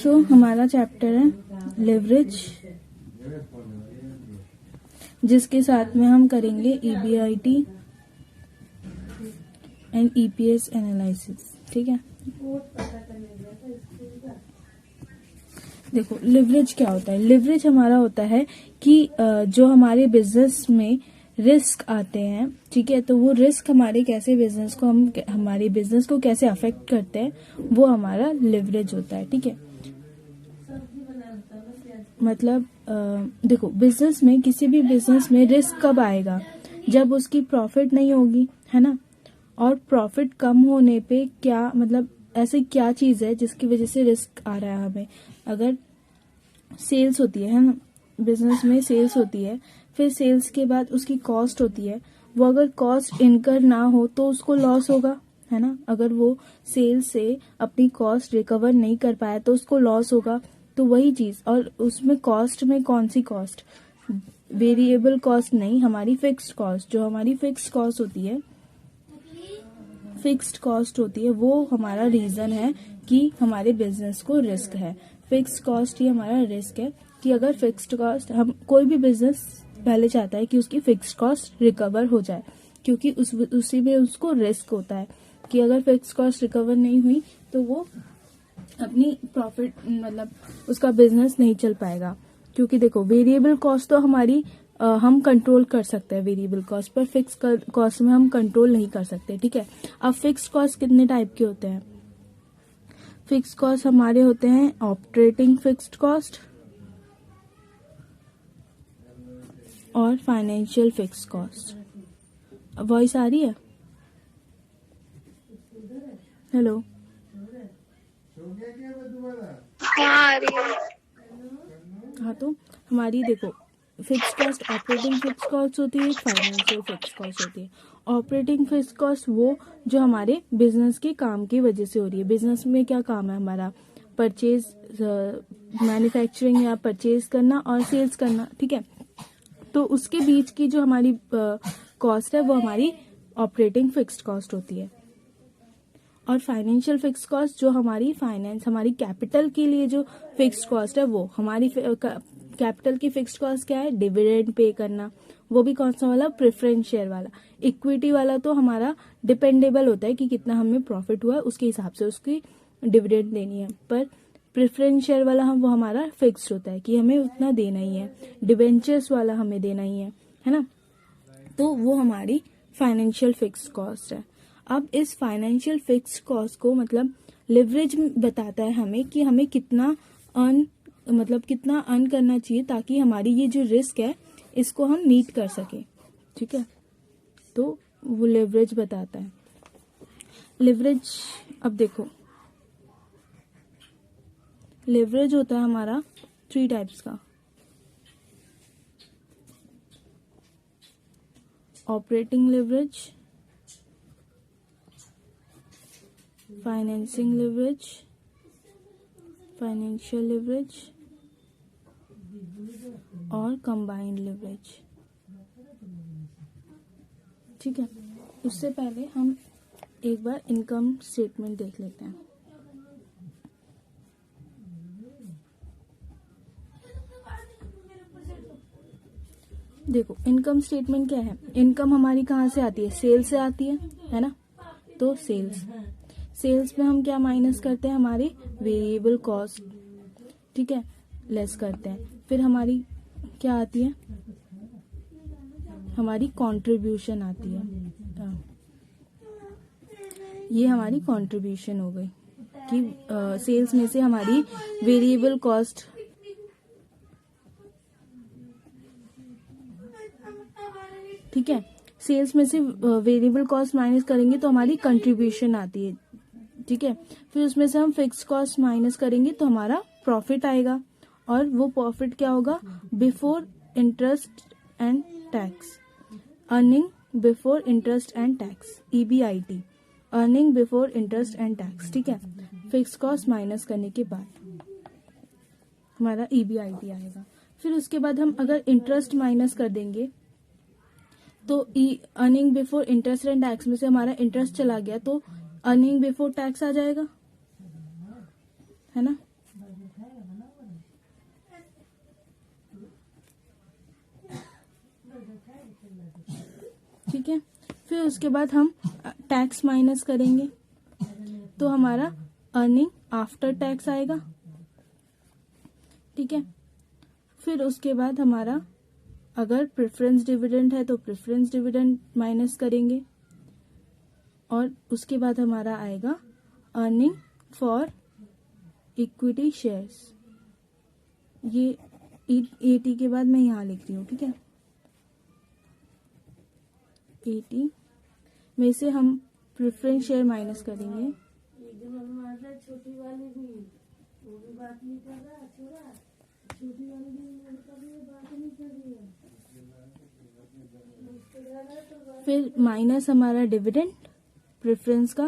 हमारा चैप्टर है लेवरेज, जिसके साथ में हम करेंगे EBIT एंड EPS एनालिसिस। ठीक है, देखो लिवरेज क्या होता है। लिवरेज हमारा होता है कि जो हमारे बिजनेस में रिस्क आते हैं, ठीक है, तो वो रिस्क हमारे हमारे बिजनेस को कैसे अफेक्ट करते हैं, वो हमारा लिवरेज होता है। ठीक है, मतलब देखो बिजनेस में, किसी भी बिजनेस में रिस्क कब आएगा, जब उसकी प्रॉफिट नहीं होगी, है ना। और प्रॉफिट कम होने पे क्या मतलब ऐसी क्या चीज है जिसकी वजह से रिस्क आ रहा है हमें। अगर सेल्स होती है ना, बिजनेस में सेल्स होती है, फिर सेल्स के बाद उसकी कॉस्ट होती है, वो अगर कॉस्ट इनकर ना हो तो उसको लॉस होगा, है ना। अगर वो सेल्स से अपनी कॉस्ट रिकवर नहीं कर पाया तो उसको लॉस होगा। तो वही चीज, और उसमें कॉस्ट में कौन सी कॉस्ट, वेरिएबल कॉस्ट नहीं, हमारी फिक्स्ड कॉस्ट, जो हमारी फिक्स्ड कॉस्ट होती है, वो हमारा रीजन है कि हमारे बिजनेस को रिस्क है। फिक्स्ड कॉस्ट ही हमारा रिस्क है कि अगर फिक्स्ड कॉस्ट, हम कोई भी बिजनेस पहले चाहता है कि उसकी फिक्स्ड कॉस्ट रिकवर हो जाए, क्योंकि उसी में उसको रिस्क होता है कि अगर फिक्स्ड कॉस्ट रिकवर नहीं हुई तो वो अपनी प्रॉफिट मतलब उसका बिजनेस नहीं चल पाएगा। क्योंकि देखो वेरिएबल कॉस्ट तो हमारी हम कंट्रोल कर सकते हैं वेरिएबल कॉस्ट, पर फिक्स कॉस्ट में हम कंट्रोल नहीं कर सकते। ठीक है, अब फिक्स कॉस्ट कितने टाइप के होते हैं। फिक्स कॉस्ट हमारे होते हैं ऑपरेटिंग फिक्स्ड कॉस्ट और फाइनेंशियल फिक्स्ड कॉस्ट। वॉइस आ रही है? हेलो, हाँ, तो हमारी देखो fix cost operating fix cost होती है, फाइनेंशियल फिक्स कॉस्ट होती है। ऑपरेटिंग फिक्स कॉस्ट वो जो हमारे बिजनेस के काम की वजह से हो रही है। बिजनेस में क्या काम है हमारा, परचेज, मैन्युफैक्चरिंग या परचेज करना और सेल्स करना। ठीक है, तो उसके बीच की जो हमारी कॉस्ट है वो हमारी ऑपरेटिंग फिक्स्ड कॉस्ट होती है। और फाइनेंशियल फिक्स कॉस्ट जो हमारी हमारी कैपिटल के लिए जो फिक्स्ड कॉस्ट है, वो हमारी कैपिटल की फिक्स्ड कॉस्ट क्या है, डिविडेंड पे करना। वो भी कौन सा वाला, प्रेफरेंस शेयर वाला। इक्विटी वाला तो हमारा डिपेंडेबल होता है कि कितना हमें प्रॉफिट हुआ है उसके हिसाब से उसकी डिविडेंड देनी है। पर प्रेफरेंस शेयर वाला वो हमारा फिक्स्ड होता है कि हमें उतना देना ही है। डिबेंचर्स वाला हमें देना ही है ना। तो वो हमारी फाइनेंशियल फिक्स कॉस्ट है। अब इस फाइनेंशियल फिक्स कॉस्ट को मतलब लिवरेज बताता है हमें कि हमें कितना अर्न करना चाहिए ताकि हमारी ये जो रिस्क है इसको हम मीट कर सके। ठीक है, तो वो लिवरेज बताता है। लिवरेज, अब देखो लिवरेज होता है हमारा 3 टाइप्स का। Operating leverage, financing leverage, financial leverage और कंबाइंड लिवरेज। ठीक है, उससे पहले हम एक बार इनकम स्टेटमेंट देख लेते हैं। देखो इनकम स्टेटमेंट क्या है, इनकम हमारी कहाँ से आती है, सेल से आती है ना। तो सेल्स में हम क्या माइनस करते हैं, हमारी वेरिएबल कॉस्ट, ठीक है, लेस करते हैं। फिर हमारी क्या आती है, हमारी कंट्रीब्यूशन आती है। ये हमारी कंट्रीब्यूशन हो गई कि सेल्स में से हमारी वेरिएबल कॉस्ट, ठीक है, सेल्स में से वेरिएबल कॉस्ट माइनस करेंगे तो हमारी कंट्रीब्यूशन आती है। ठीक है, फिर उसमें से हम फिक्स कॉस्ट माइनस करेंगे तो हमारा प्रॉफिट आएगा। और वो प्रॉफिट क्या होगा, before interest and tax, earning before interest and tax, EBIT, earning before interest and tax. ठीक है, फिक्स कॉस्ट माइनस करने के बाद हमारा EBIT आएगा। फिर उसके बाद हम अगर इंटरेस्ट माइनस कर देंगे तो earning before interest and tax में से हमारा इंटरेस्ट चला गया तो अर्निंग बिफोर टैक्स आ जाएगा। है ना। ठीक है, फिर उसके बाद हम टैक्स माइनस करेंगे तो हमारा अर्निंग आफ्टर टैक्स आएगा। ठीक है, फिर उसके बाद हमारा अगर प्रेफरेंस डिविडेंड है तो प्रेफरेंस डिविडेंड माइनस करेंगे और उसके बाद हमारा आएगा अर्निंग फॉर इक्विटी शेयर्स। ये 80 के बाद मैं यहाँ लिखती हूँ। ठीक है, 80 में से हम प्रेफरेंस शेयर माइनस करेंगे। छोटी वाली भी वो भी बात नहीं कर रहा, छोड़ा छोटी वाली भी कभी बात नहीं कर रही है। फिर माइनस हमारा डिविडेंड प्रेफरेंस का,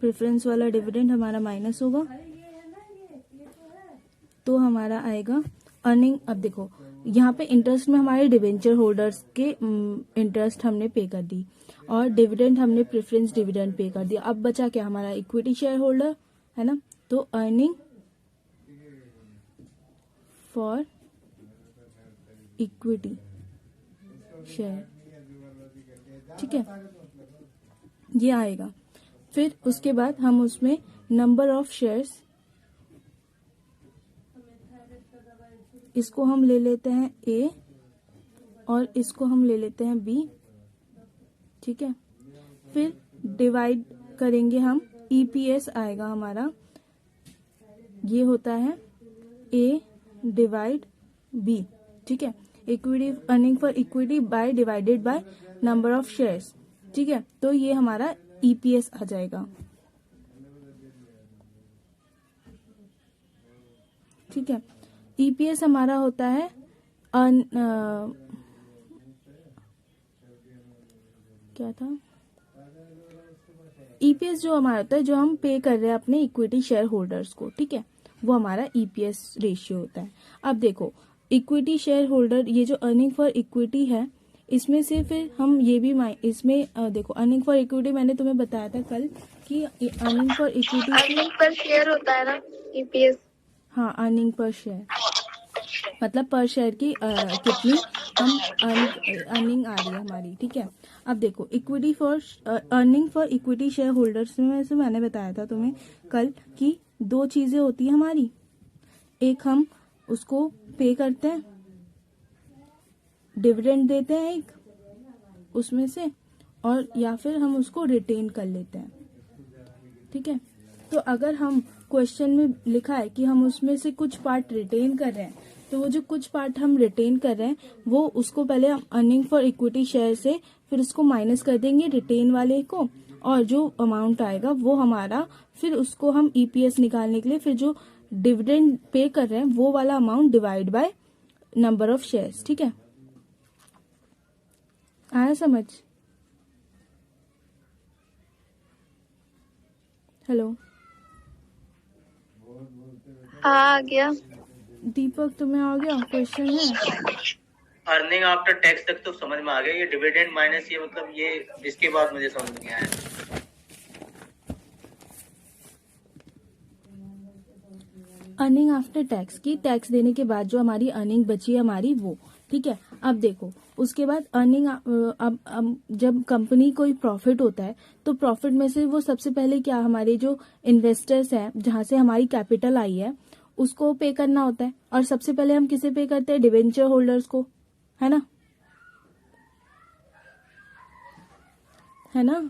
प्रेफरेंस वाला डिविडेंड हमारा माइनस होगा तो हमारा आएगा अर्निंग। अब देखो यहाँ पे इंटरेस्ट में हमारे डिवेंचर होल्डर्स के इंटरेस्ट हमने पे कर दी और डिविडेंड हमने प्रेफरेंस डिविडेंड पे कर दिया। अब बचा क्या हमारा इक्विटी शेयर होल्डर, है ना। तो अर्निंग फॉर इक्विटी शेयर, ठीक है, ये आएगा। फिर उसके बाद हम उसमें नंबर ऑफ शेयर्स, इसको हम ले लेते हैं ए और इसको हम ले लेते हैं बी। ठीक है, फिर डिवाइड करेंगे हम, ईपीएस आएगा हमारा, ये होता है ए डिवाइड बी। ठीक है, equity earning for equity by divided by number of shares. ठीक है, तो ये हमारा ईपीएस आ जाएगा। ठीक है, ईपीएस हमारा होता है क्या था, ईपीएस जो हमारा होता है जो हम पे कर रहे हैं अपने इक्विटी शेयर होल्डर्स को। ठीक है, वो हमारा ईपीएस रेशियो होता है। अब देखो इक्विटी शेयर होल्डर, ये जो अर्निंग फॉर इक्विटी है, इसमें से फिर हम ये भी इसमें देखो अर्निंग फॉर इक्विटी मैंने तुम्हें बताया था कल कि earning for equity earning per share होता है ना ईपीएस। हाँ, अर्निंग पर शेयर मतलब पर शेयर की कितनी हम अर्निंग आ रही है हमारी। ठीक है, अब देखो equity for earning for equity share holders में से मैंने बताया था तुम्हें कल कि दो चीजें होती है हमारी, एक हम उसको पे करते हैं, डिविडेंड देते हैं एक उसमें से, और या फिर हम उसको रिटेन कर लेते हैं। ठीक है, तो अगर हम क्वेश्चन में लिखा है कि हम उसमें से कुछ पार्ट रिटेन कर रहे हैं, तो वो जो कुछ पार्ट हम रिटेन कर रहे हैं वो उसको पहले हम अर्निंग फॉर इक्विटी शेयर से फिर उसको माइनस कर देंगे रिटेन वाले को, और जो अमाउंट आएगा वो हमारा फिर उसको हम ईपीएस निकालने के लिए फिर जो डिविडेंड पे कर रहे हैं वो वाला amount divide by number of shares. ठीक है, आया समझ? हेलो हाँ आ गया। दीपक, तुम्हें आ गया क्वेश्चन है? अर्निंग आफ्टर टैक्स तक तो समझ में आ गया, ये डिविडेंड माइनस ये मतलब ये इसके बाद मुझे समझ नहीं आया। अर्निंग आफ्टर टैक्स की, टैक्स देने के बाद जो हमारी अर्निंग बची है हमारी वो। ठीक है, अब देखो उसके बाद अर्निंग अब जब कंपनी कोई प्रॉफिट होता है तो प्रॉफिट में से वो सबसे पहले क्या हमारे जो इन्वेस्टर्स हैं जहां से हमारी कैपिटल आई है उसको पे करना होता है, और सबसे पहले हम किसे पे करते हैं? डिवेंचर होल्डर्स को, है ना, है ना।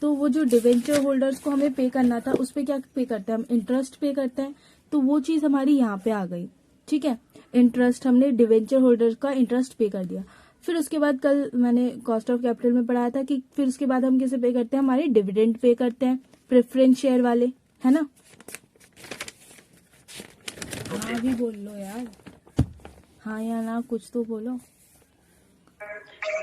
तो वो जो डिवेंचर होल्डर्स को हमें पे करना था उस पे क्या पे करते हैं हम? इंटरेस्ट पे करते हैं। तो वो चीज हमारी यहाँ पे आ गई। ठीक है, इंटरेस्ट हमने डिवेंचर होल्डर्स का इंटरेस्ट पे कर दिया। फिर उसके बाद कल मैंने कॉस्ट ऑफ कैपिटल में पढ़ाया था कि फिर उसके बाद हम किसे पे करते हैं? हमारे डिविडेंड पे करते हैं, प्रेफरेंस शेयर वाले, है ना। हाँ भी बोल लो यार, हाँ या ना कुछ तो बोलो।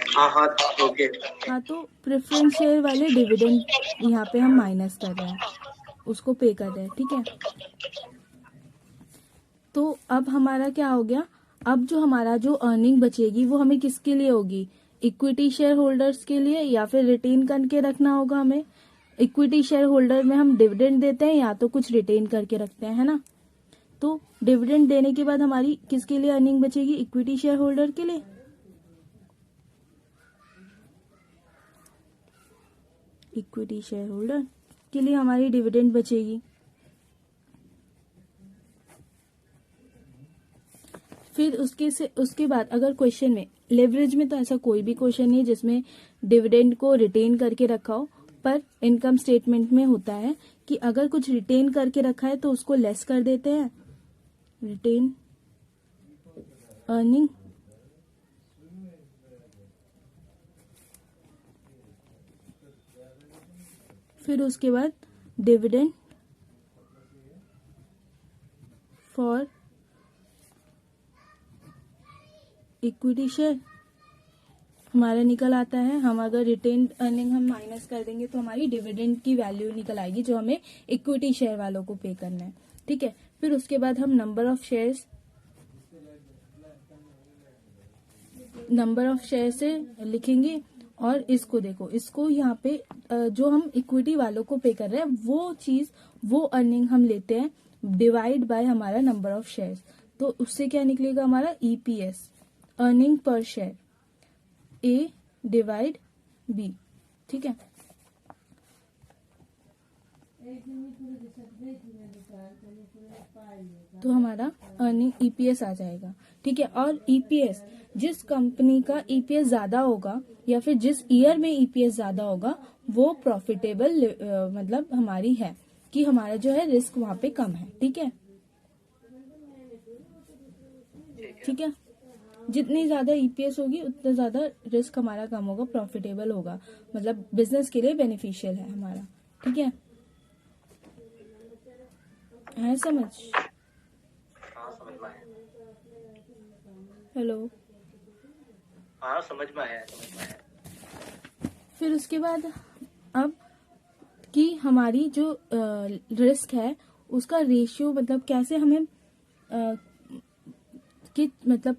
हाँ हाँ ओके। हाँ, तो प्रेफरेंस शेयर वाले डिविडेंड यहाँ पे हम माइनस कर रहे हैं, उसको पे कर रहे हैं। ठीक है, तो अब हमारा क्या हो गया? अब जो हमारा जो अर्निंग बचेगी वो हमें किसके लिए होगी? इक्विटी शेयर होल्डर्स के लिए, या फिर रिटेन करके रखना होगा हमें इक्विटी शेयर होल्डर में हम डिविडेंड देते हैं या तो कुछ रिटेन करके रखते हैं, है ना। तो डिविडेंड देने के बाद हमारी किसके लिए अर्निंग बचेगी, इक्विटी शेयर होल्डर के लिए। इक्विटी शेयर होल्डर के लिए हमारी डिविडेंड बचेगी। फिर उसके बाद अगर क्वेश्चन में लेवरेज में, तो ऐसा कोई भी क्वेश्चन नहीं जिसमें डिविडेंड को रिटेन करके रखा हो, पर इनकम स्टेटमेंट में होता है कि अगर कुछ रिटेन करके रखा है तो उसको लेस कर देते हैं, रिटेन अर्निंग, फिर उसके बाद डिविडेंड फॉर इक्विटी शेयर हमारा निकल आता है। हम अगर रिटेन अर्निंग हम माइनस कर देंगे तो हमारी डिविडेंड की वैल्यू निकल आएगी जो हमें इक्विटी शेयर वालों को पे करना है, ठीक है। फिर उसके बाद हम नंबर ऑफ शेयर से लिखेंगे, और इसको देखो, इसको यहाँ पे जो हम इक्विटी वालों को पे कर रहे हैं वो अर्निंग हम लेते हैं डिवाइड बाय हमारा नंबर ऑफ शेयर्स। तो उससे क्या निकलेगा हमारा EPS, earning per share, A divide B, ठीक है। तो हमारा अर्निंग EPS आ जाएगा, ठीक है। और EPS जिस कंपनी का EPS ज्यादा होगा या फिर जिस ईयर में EPS ज्यादा होगा वो प्रॉफिटेबल मतलब हमारी है कि हमारा जो है रिस्क वहां पे कम है, ठीक है, ठीक है। जितनी ज्यादा EPS होगी उतना ज्यादा रिस्क हमारा कम होगा, प्रॉफिटेबल होगा, मतलब बिजनेस के लिए बेनिफिशियल है हमारा, ठीक है समझ। हाँ समझ में आया। हेलो, हाँ समझ में आया। फिर उसके बाद अब कि हमारी जो रिस्क है उसका रेशियो, मतलब कैसे हमें कि मतलब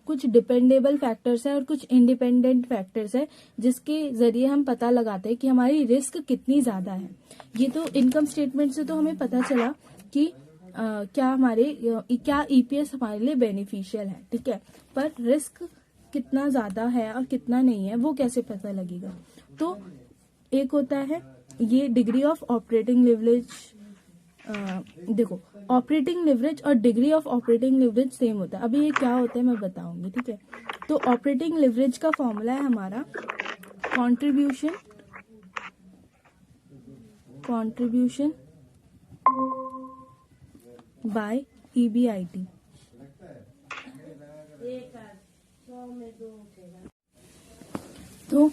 कुछ डिपेंडेबल फैक्टर्स है और कुछ इंडिपेंडेंट फैक्टर्स है जिसके जरिए हम पता लगाते हैं कि हमारी रिस्क कितनी ज्यादा है। ये तो इनकम स्टेटमेंट से तो हमें पता चला कि क्या EPS हमारे लिए बेनिफिशियल है, ठीक है, पर रिस्क कितना ज्यादा है और कितना नहीं है वो कैसे पता लगेगा। तो एक होता है ये डिग्री ऑफ ऑपरेटिंग लिवरेज। देखो, ऑपरेटिंग लिवरेज और degree of operating leverage same होता है। अभी ये क्या होता है मैं बताऊंगी, ठीक है। तो ऑपरेटिंग लिवरेज का फॉर्मूला है हमारा कंट्रीब्यूशन बाय EBIT। तो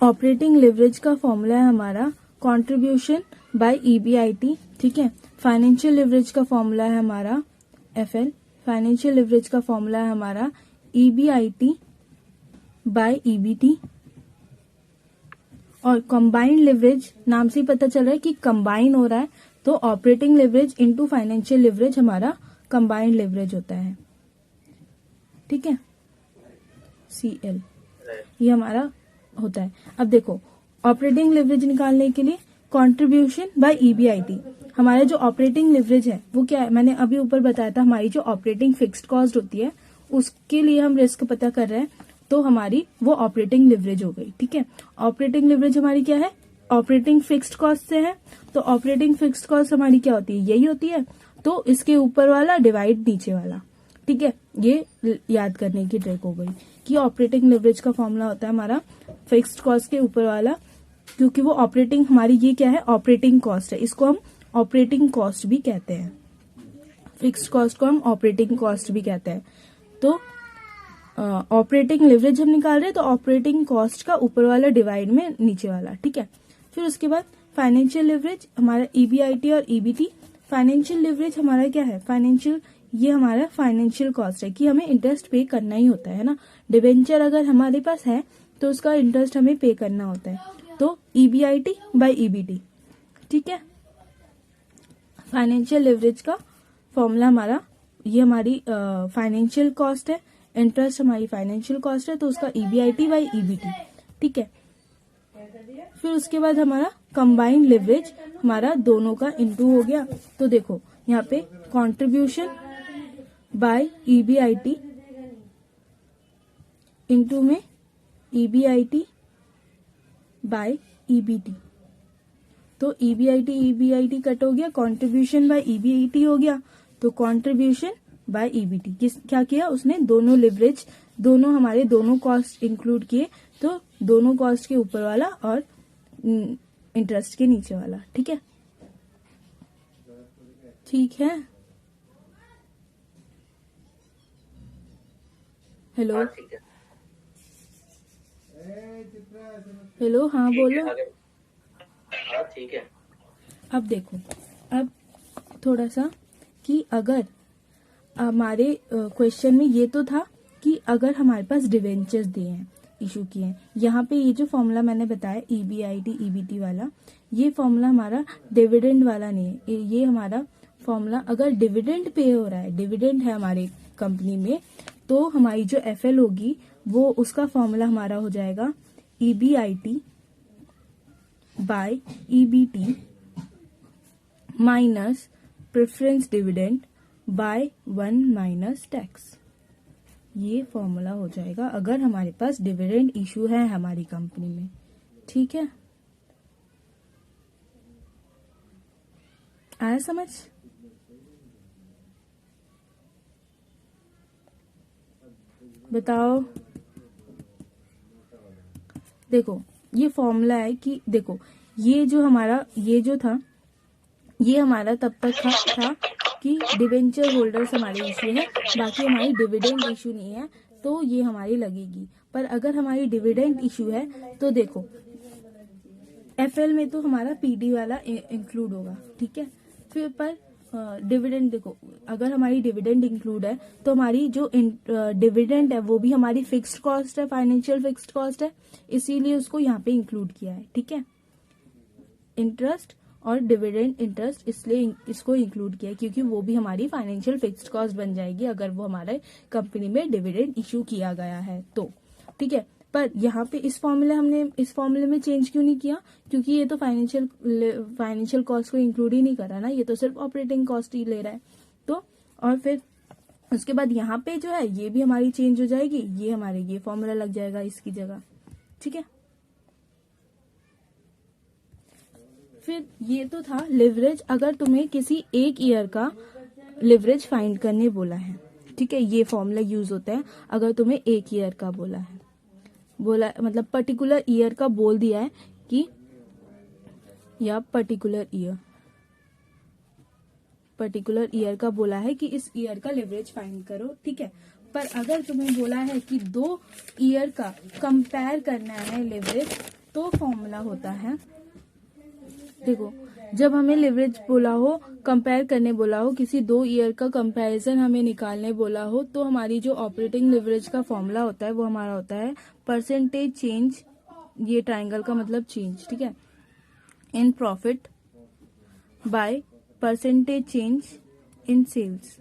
ऑपरेटिंग लिवरेज का फॉर्मूला है हमारा कंट्रीब्यूशन बाय EBIT, ठीक है। फाइनेंशियल लिवरेज का फॉर्मूला है हमारा FL, फाइनेंशियल लिवरेज का फॉर्मूला है हमारा EBIT बाय EBT। और कंबाइंड लिवरेज नाम से ही पता चल रहा है कि कंबाइन हो रहा है, तो operating leverage into financial leverage हमारा कंबाइंड लिवरेज होता है, ठीक है, CL, ये हमारा होता है। अब देखो, ऑपरेटिंग लिवरेज निकालने के लिए कंट्रीब्यूशन बाय EBIT, हमारा जो ऑपरेटिंग लिवरेज है वो क्या है, मैंने अभी ऊपर बताया था, हमारी जो ऑपरेटिंग फिक्स्ड कॉस्ट होती है उसके लिए हम रिस्क पता कर रहे हैं, तो हमारी वो ऑपरेटिंग लिवरेज हो गई, ठीक है। ऑपरेटिंग लिवरेज हमारी क्या है, ऑपरेटिंग फिक्स्ड कॉस्ट से है, तो ऑपरेटिंग फिक्स्ड कॉस्ट हमारी क्या होती है, यही होती है, तो इसके ऊपर वाला डिवाइड नीचे वाला, ठीक है। ये याद करने की ट्रिक हो गई कि ऑपरेटिंग लिवरेज का फॉर्मूला होता है हमारा फिक्स्ड कॉस्ट के ऊपर वाला, क्योंकि वो ऑपरेटिंग हमारी ये क्या है, ऑपरेटिंग कॉस्ट है, इसको हम ऑपरेटिंग कॉस्ट भी कहते हैं, फिक्स्ड कॉस्ट को हम ऑपरेटिंग कॉस्ट भी कहते हैं। तो ऑपरेटिंग लिवरेज हम निकाल रहे हैं, तो ऑपरेटिंग कॉस्ट का ऊपर वाला डिवाइड में नीचे वाला, ठीक है। फिर उसके बाद फाइनेंशियल लिवरेज हमारा EBIT और EBT। फाइनेंशियल लिवरेज हमारा क्या है, फाइनेंशियल, ये हमारा फाइनेंशियल कॉस्ट है कि हमें इंटरेस्ट पे करना ही होता है ना, डिबेंचर अगर हमारे पास है तो उसका इंटरेस्ट हमें पे करना होता है, तो EBIT बाय EBT, ठीक है। फाइनेंशियल लिवरेज का फॉर्मूला हमारा, ये हमारी फाइनेंशियल कॉस्ट है, इंटरेस्ट हमारी फाइनेंशियल कॉस्ट है, तो उसका EBIT बाय EBT, ठीक है। फिर उसके बाद हमारा कंबाइंड लिवरेज हमारा दोनों का इनटू हो गया। तो देखो यहाँ पे कंट्रीब्यूशन बाय ईबीआईटी इनटू में ईबीआईटी बाय ईबीटी। तो ईबीआईटी कट हो गया, कंट्रीब्यूशन बाय ईबीआईटी हो गया। तो कंट्रीब्यूशन बाय ईबीटी क्या किया उसने, दोनों लिवरेज दोनों हमारे दोनों कॉस्ट इंक्लूड किए। तो दोनों कॉस्ट के ऊपर वाला और इंटरेस्ट के नीचे वाला। ठीक है, ठीक है। हेलो हाँ ठीक है। हेलो, हाँ ठीक है, बोलो। आगे। हाँ ठीक है। अब देखो, अब थोड़ा सा कि अगर हमारे क्वेश्चन में ये तो था कि अगर हमारे पास डिवेंचर्स दिए हैं, इशू किए हैं, यहाँ पे ये जो फॉर्मूला मैंने बताया ईबीआईटी ईबीटी वाला, ये फॉर्मूला हमारा डिविडेंड वाला नहीं है। ये हमारा फॉर्मूला अगर डिविडेंड पे हो रहा है, डिविडेंड है हमारे कंपनी में, तो हमारी जो एफएल होगी वो उसका फॉर्मूला हमारा हो जाएगा EBIT by EBT minus preference dividend by 1 minus tax. ये फॉर्मूला हो जाएगा अगर हमारे पास डिविडेंड इशू है हमारी कंपनी में। ठीक है, आया समझ? बताओ। देखो ये फॉर्मूला है कि देखो ये जो हमारा ये जो था ये हमारा तब तक था कि डिवेंचर होल्डर्स हमारे इशू है, बाकी हमारी डिविडेंड इशू नहीं है, तो ये हमारी लगेगी। पर अगर हमारी डिविडेंड इशू है तो देखो एफएल में तो हमारा पीडी वाला इंक्लूड होगा। ठीक है, फिर पर डिविडेंड देखो अगर हमारी डिविडेंड इंक्लूड है तो हमारी जो डिविडेंड है वो भी हमारी फिक्स्ड कॉस्ट है, फाइनेंशियल फिक्स्ड कॉस्ट है, इसीलिए उसको यहाँ पे इंक्लूड किया है। ठीक है, इंटरेस्ट और डिविडेंड इंटरेस्ट इसलिए इसको इंक्लूड किया क्योंकि वो भी हमारी फाइनेंशियल फिक्स्ड कॉस्ट बन जाएगी अगर वो हमारे कंपनी में डिविडेंड इशू किया गया है तो। ठीक है, पर यहाँ पे इस फॉर्मूले में चेंज क्यों नहीं किया, क्योंकि ये तो फाइनेंशियल कॉस्ट को इंक्लूड ही नहीं कर रहा ना, ये तो सिर्फ ऑपरेटिंग कॉस्ट ही ले रहा है। तो और फिर उसके बाद यहाँ पे जो है ये भी हमारी चेंज हो जाएगी, ये हमारे ये फॉर्मूला लग जाएगा इसकी जगह। ठीक है, फिर ये तो था लिवरेज। अगर तुम्हें किसी एक ईयर का लिवरेज फाइंड करने बोला है, ठीक है, ये फॉर्मूला यूज होता है अगर तुम्हें एक ईयर का बोला मतलब पर्टिकुलर ईयर का बोल दिया है कि या पर्टिकुलर ईयर का बोला है कि इस ईयर का लिवरेज फाइंड करो। ठीक है, पर अगर तुम्हें बोला है कि 2 ईयर का कंपेयर करना है लिवरेज, तो फॉर्मूला होता है, देखो जब हमें लिवरेज बोला हो, कंपेयर करने बोला हो, किसी 2 ईयर का कंपैरिजन हमें निकालने बोला हो, तो हमारी जो ऑपरेटिंग लिवरेज का फॉर्मूला होता है वो हमारा होता है परसेंटेज चेंज, ये ट्रायंगल का मतलब चेंज, ठीक है, in profit by percentage change in sales.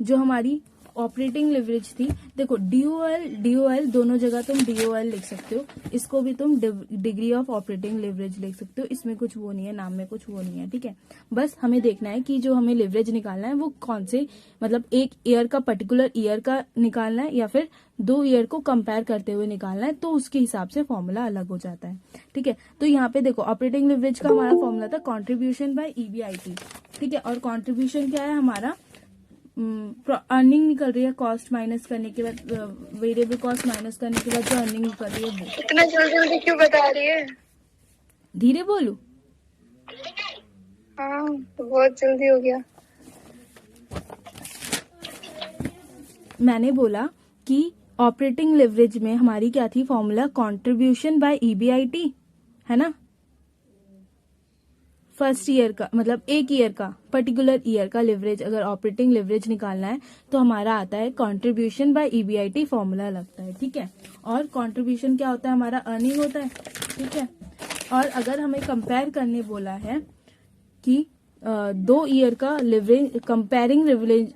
जो हमारी ऑपरेटिंग लिवरेज थी, देखो डीओएल दोनों जगह तुम डीओएल लिख सकते हो, इसको भी तुम डिग्री ऑफ ऑपरेटिंग लिवरेज लिख सकते हो, इसमें कुछ वो नहीं है, नाम में कुछ वो नहीं है। ठीक है, बस हमें देखना है कि जो हमें लिवरेज निकालना है वो कौन से, मतलब एक ईयर का पर्टिकुलर ईयर का निकालना है या फिर 2 ईयर को कंपेयर करते हुए निकालना है, तो उसके हिसाब से फॉर्मूला अलग हो जाता है। ठीक है, तो यहाँ पे देखो ऑपरेटिंग लिवरेज का हमारा फॉर्मूला था कॉन्ट्रीब्यूशन बाय ईबीआईटी। ठीक है, और कॉन्ट्रीब्यूशन क्या है हमारा, अर्निंग निकल रही है कॉस्ट माइनस करने के बाद, वेरिएबल कॉस्ट माइनस करने के बाद जो अर्निंग निकल रही है वो। इतना जल्दी क्यों बता रही है? धीरे बोलू? हाँ तो बहुत जल्दी हो गया। मैंने बोला कि ऑपरेटिंग लिवरेज में हमारी क्या थी फॉर्मूला, कंट्रीब्यूशन बाय ईबीआईटी, है ना, फर्स्ट ईयर का मतलब एक ईयर का पर्टिकुलर ईयर का लिवरेज, अगर ऑपरेटिंग लिवरेज निकालना है तो हमारा आता है कंट्रीब्यूशन बाय ईबीआईटी, फॉर्मूला लगता है। ठीक है, और कंट्रीब्यूशन क्या होता है हमारा, अर्निंग होता है। ठीक है, और अगर हमें कंपेयर करने बोला है कि 2 ईयर का लिवरेज, कंपेयरिंग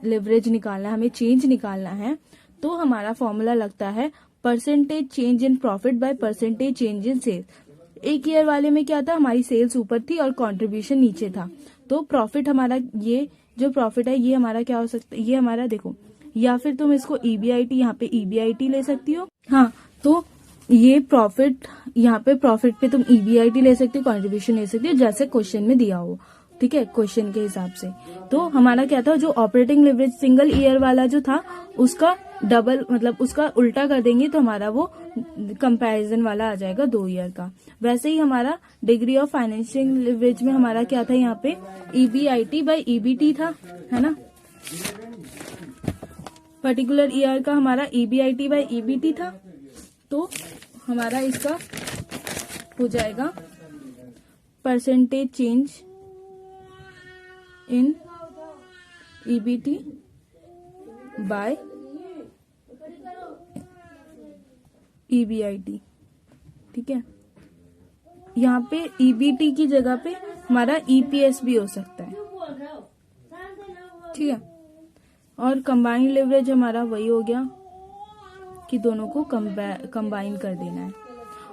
लिवरेज निकालना है, हमें चेंज निकालना है, तो हमारा फॉर्मूला लगता है percentage change in profit by percentage change in sales. एक ईयर वाले में क्या था, हमारी सेल्स ऊपर थी और कंट्रीब्यूशन नीचे था। तो प्रॉफिट हमारा, ये जो प्रॉफिट है ये हमारा क्या हो सकता है, ये हमारा देखो, या फिर तुम इसको EBIT, यहाँ पे EBIT ले सकती हो। हाँ, तो ये प्रॉफिट, यहाँ पे प्रॉफिट पे तुम EBIT ले सकती हो, कंट्रीब्यूशन ले सकती हो, जैसे क्वेश्चन में दिया हो, ठीक है, क्वेश्चन के हिसाब से। तो हमारा क्या था, जो ऑपरेटिंग लिवरेज सिंगल ईयर वाला जो था उसका डबल, मतलब उसका उल्टा कर देंगे तो हमारा वो कंपैरिजन वाला आ जाएगा 2 ईयर का। वैसे ही हमारा डिग्री ऑफ फाइनेंशियल लिवरेज में हमारा क्या था, यहाँ पे EBIT बाय EBT था, है ना। पर्टिकुलर ईयर का हमारा EBIT बाय EBT था। तो हमारा इसका हो जाएगा percentage change in EBT by EBIT, ठीक है। यहाँ पे EBT की जगह पे हमारा EPS भी हो सकता है, ठीक है। और कंबाइंड लिवरेज हमारा वही हो गया कि दोनों को कंबाइन कर देना है।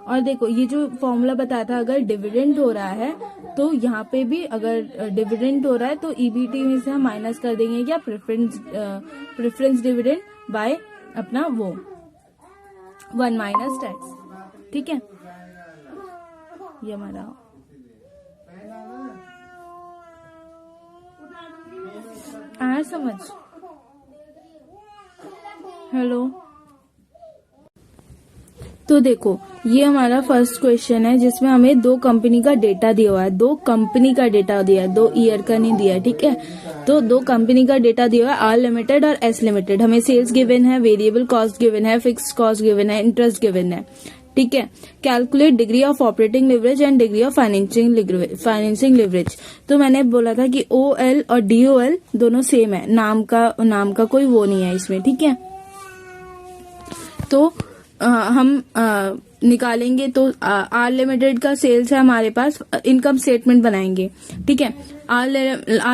और देखो ये जो फॉर्मूला बताया था, अगर डिविडेंड हो रहा है तो यहाँ पे भी अगर डिविडेंड हो रहा है तो EBT में से हम माइनस कर देंगे क्या, प्रेफरेंस डिविडेंड बाय अपना वो 1 माइनस टैक्स, ठीक है। ये हमारा आया समझ। हेलो, तो देखो ये हमारा फर्स्ट क्वेश्चन है जिसमें हमें 2 कंपनी का डेटा दिया हुआ है, 2 कंपनी का डेटा दिया है, 2 ईयर का नहीं दिया है, ठीक है। तो 2 कंपनी का डेटा दिया हुआ है, आर लिमिटेड और एस लिमिटेड। हमें सेल्स गिवन है, वेरिएबल कॉस्ट गिवन है, फिक्स्ड कॉस्ट गिवन है, इंटरेस्ट गिवन है, ठीक है। Calculate degree of operating leverage and degree of financing leverage. तो मैंने बोला था कि OL और DOL दोनों सेम है, नाम का कोई वो नहीं है इसमें, ठीक है। तो हम निकालेंगे तो आर लिमिटेड का सेल्स है हमारे पास, इनकम स्टेटमेंट बनाएंगे, ठीक है। आर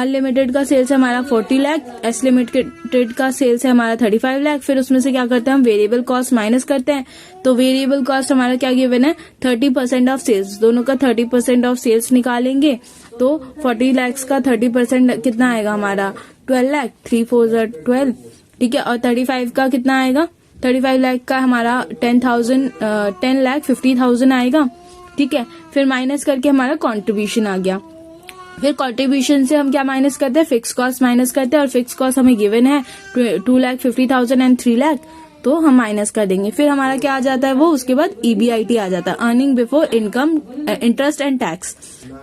लिमिटेड का सेल्स है हमारा 40 लाख, एस लिमिटेड का सेल्स है हमारा 35 लाख। फिर उसमें से क्या करते हैं हम, वेरिएबल कॉस्ट माइनस करते हैं। तो वेरिएबल कॉस्ट हमारा क्या गिवन है, 30% ऑफ सेल्स, दोनों का 30% ऑफ सेल्स निकालेंगे। तो 40 लाख का 30% कितना आएगा हमारा, 12 लाख, 3 4 12, ठीक है। और 35 का कितना आएगा, 35 लाख का हमारा 10 लाख 50,000 आएगा, ठीक है। फिर माइनस करके हमारा कंट्रीब्यूशन आ गया। फिर कंट्रीब्यूशन से हम क्या माइनस करते हैं, फिक्स कॉस्ट माइनस करते हैं। और फिक्स कॉस्ट हमें गिवन है 2,50,000 एंड 3 लाख, तो हम माइनस कर देंगे। फिर हमारा क्या आ जाता है वो, उसके बाद EBIT आ जाता है, earning before income interest and tax,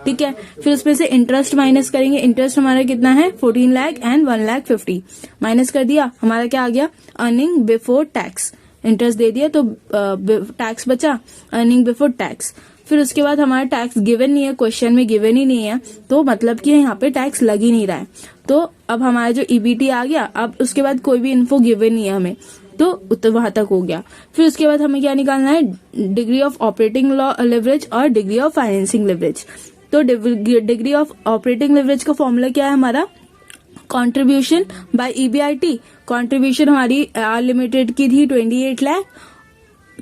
ठीक है। फिर उसमें से इंटरेस्ट माइनस करेंगे। इंटरेस्ट हमारा कितना है, 14 लाख एंड 1,50,000 माइनस कर दिया। हमारा क्या आ गया, अर्निंग बिफोर टैक्स, इंटरेस्ट दे दिया तो टैक्स बचा, अर्निंग बिफोर टैक्स। फिर उसके बाद हमारा टैक्स गिवन नहीं है, क्वेश्चन में गिवन ही नहीं है, तो मतलब कि यहाँ पे टैक्स लग ही नहीं रहा है। तो अब हमारा जो EBT आ गया, अब उसके बाद कोई भी इन्फो गिवन नहीं है हमें, तो वहां तक हो गया। फिर उसके बाद हमें क्या निकालना है, डिग्री ऑफ ऑपरेटिंग लिवरेज और डिग्री ऑफ फाइनेंसिंग लिवरेज। तो डिग्री ऑफ ऑपरेटिंग लिवरेज का फॉर्मूला क्या है हमारा, कंट्रीब्यूशन बाय EBIT। कंट्रीब्यूशन हमारी आर लिमिटेड की थी 28 लाख,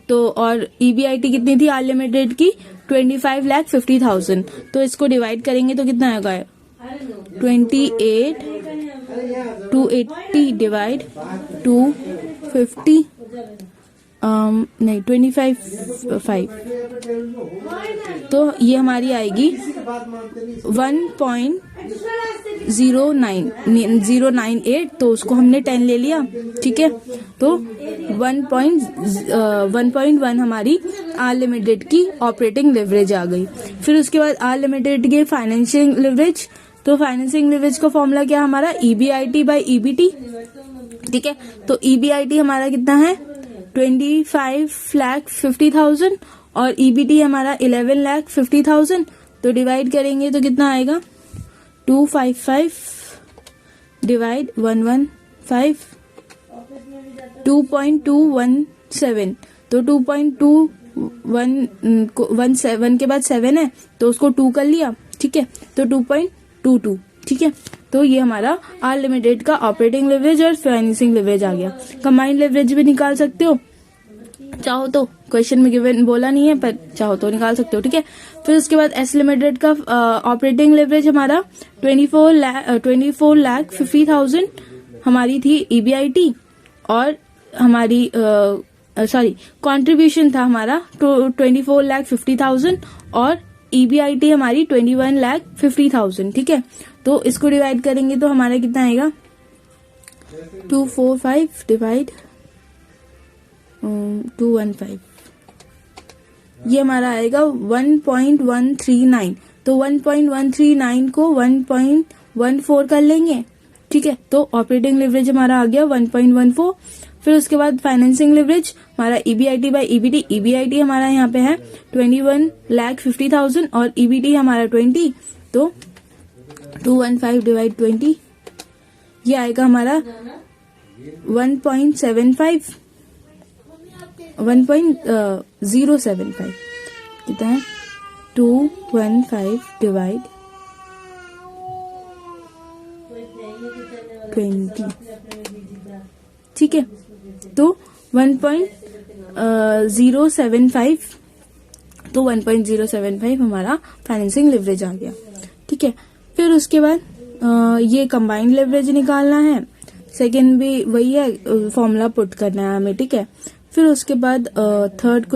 तो और EBIT कितनी थी आर लिमिटेड की, 25,50,000। तो इसको डिवाइड करेंगे तो कितना आएगा, 28 280 डिवाइड 250 नहीं 25 तो ये हमारी आएगी 1.098। तो उसको हमने 10 ले लिया, ठीक है। तो 1.1 हमारी आर लिमिटेड की ऑपरेटिंग लिवरेज आ गई। फिर उसके बाद आर लिमिटेड के फाइनेंशियल लिवरेज। तो फाइनेंसिंग लिवरेज का फॉर्मूला क्या हमारा, EBIT बाय EBT, ठीक है। तो EBIT हमारा कितना है, 25,50,000 और EBT हमारा 11,50,000। तो डिवाइड करेंगे तो कितना आएगा, 255 डिवाइड 115 2.217। तो 2.217 के बाद 7 है तो उसको 2 कर लिया, ठीक है। तो 2.22, ठीक है। तो ये हमारा आर लिमिटेड का ऑपरेटिंग लिवरेज और फाइनेंसिंग लिवरेज आ गया। कंबाइंड लिवरेज भी निकाल सकते हो, चाहो तो, क्वेश्चन में गिवन बोला नहीं है पर चाहो तो निकाल सकते हो, ठीक है। फिर उसके बाद एस लिमिटेड का ऑपरेटिंग लेवरेज हमारा 24,50,000 हमारी थी EBIT, और हमारी कंट्रीब्यूशन था हमारा 24,50,000 और EBIT हमारी 21,50,000, ठीक है। तो इसको डिवाइड करेंगे तो हमारा कितना आएगा, 245 डिवाइड 215, ये हमारा आएगा 1.139। तो 1.139 को 1.14 कर लेंगे, ठीक है। तो ऑपरेटिंग लेवरेज हमारा आ गया 1.14। फिर उसके बाद फाइनेंसिंग लेवरेज हमारा EBIT बाय EBT, EBIT हमारा यहाँ पे है 21,50,000 और EBT हमारा 20, तो 215 डिवाइड 20, ये आएगा हमारा 1.075 कितना है, 215 डिवाइड 20, ठीक है। तो 1.075, तो 1.075 हमारा फाइनेंसिंग लेवरेज आ गया, ठीक है। फिर उसके बाद ये कंबाइंड लेवरेज निकालना है, सेकेंड भी वही है, फॉर्मूला पुट करना है हमें, ठीक है। फिर उसके बाद थर्ड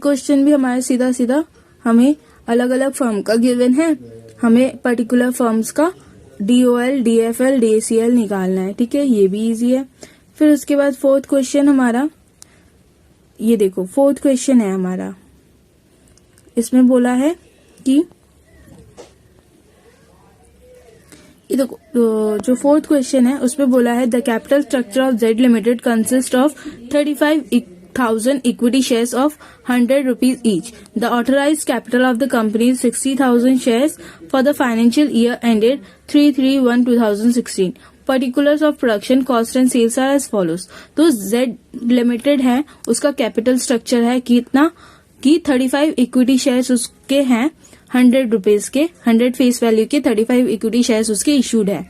क्वेश्चन भी हमारे सीधा सीधा हमें अलग अलग फर्म का गिवन है, हमें पर्टिकुलर फर्म्स का DOL, DFL, DACL निकालना है, ठीक है। ये भी इजी है। फिर उसके बाद फोर्थ क्वेश्चन हमारा, ये देखो फोर्थ क्वेश्चन है हमारा, इसमें बोला है कि ये देखो जो फोर्थ क्वेश्चन है उसमें बोला है the capital structure of Z limited consist of 35,000 equity shares of 100 rupees each. The authorized capital of the company is 60,000 shares for the financial year ended 3/31/2016. Particulars of production, cost and sales are as follows. तो Z limited है, उसका capital structure है कितना कि 35 equity shares उसके हैं 100 rupees के, 100 face value के 35 इक्विटी शेयर्स उसके इशूड है।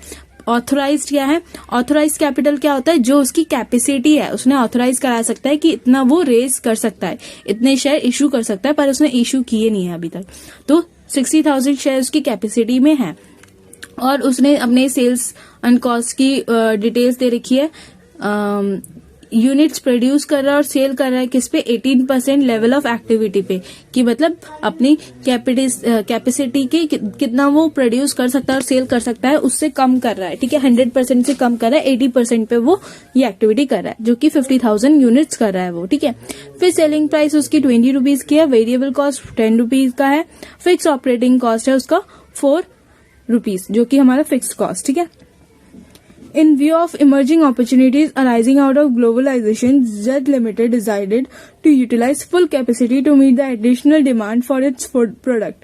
ऑथोराइज्ड क्या है, ऑथोराइज्ड कैपिटल क्या होता है, जो उसकी कैपेसिटी है, उसने ऑथोराइज करा सकता है कि इतना वो रेज कर सकता है, इतने शेयर इशू कर सकता है, पर उसने इशू किए नहीं है अभी तक। तो 60,000 शेयर उसकी कैपेसिटी में है, और उसने अपने सेल्स एंड कॉस्ट की डिटेल्स दे रखी है। यूनिट्स प्रोड्यूस कर रहा है और सेल कर रहा है किस पे, 18% लेवल ऑफ एक्टिविटी पे, कि मतलब अपनी कैपेसिटी के कितना वो प्रोड्यूस कर सकता है और सेल कर सकता है उससे कम कर रहा है, ठीक है। 100% से कम कर रहा है, 80% पे वो ये एक्टिविटी कर रहा है, जो कि 50,000 यूनिट्स कर रहा है वो, ठीक है। फिर सेलिंग प्राइस उसकी 20 रुपीज की है, वेरिएबल कॉस्ट 10 रुपीज का है, फिक्स ऑपरेटिंग कॉस्ट है उसका 4 रुपीज, जो कि हमारा फिक्स कॉस्ट, ठीक है। In view of emerging opportunities arising out of globalization, Z Limited decided to utilize full capacity to meet the additional demand for its food product.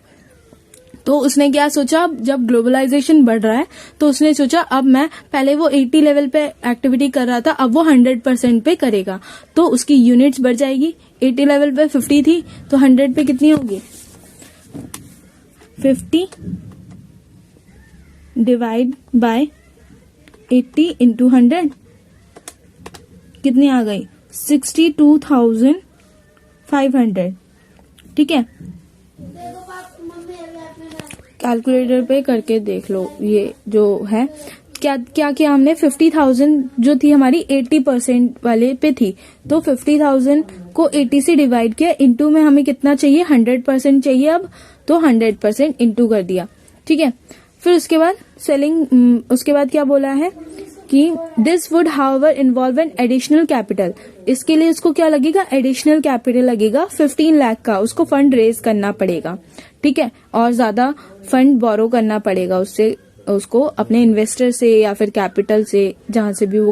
तो उसने क्या सोचा, जब ग्लोबलाइजेशन बढ़ रहा है तो उसने सोचा अब मैं, पहले वो 80 लेवल पे एक्टिविटी कर रहा था, अब वो 100% पे करेगा, तो उसकी यूनिट्स बढ़ जाएगी। 80 लेवल पे 50 थी तो 100 पे कितनी होगी, 50 डिवाइड बाय 80 इंटू 100 कितनी आ गई, 62,500, ठीक है। कैलकुलेटर पे करके देख लो, ये जो है क्या क्या किया हमने, 50,000 जो थी हमारी 80% वाले पे थी, तो 50,000 को 80 से डिवाइड किया, इंटू में हमें कितना चाहिए, 100% चाहिए अब, तो 100% इंटू कर दिया, ठीक है। फिर उसके बाद उसके बाद क्या बोला है कि this would however involve an additional capital, इसके लिए उसको क्या लगेगा, एडिशनल कैपिटल लगेगा 15 लाख का, उसको फंड रेज करना पड़ेगा, ठीक है, और ज्यादा फंड बोरो करना पड़ेगा उससे, उसको अपने इन्वेस्टर से या फिर कैपिटल से, जहां से भी वो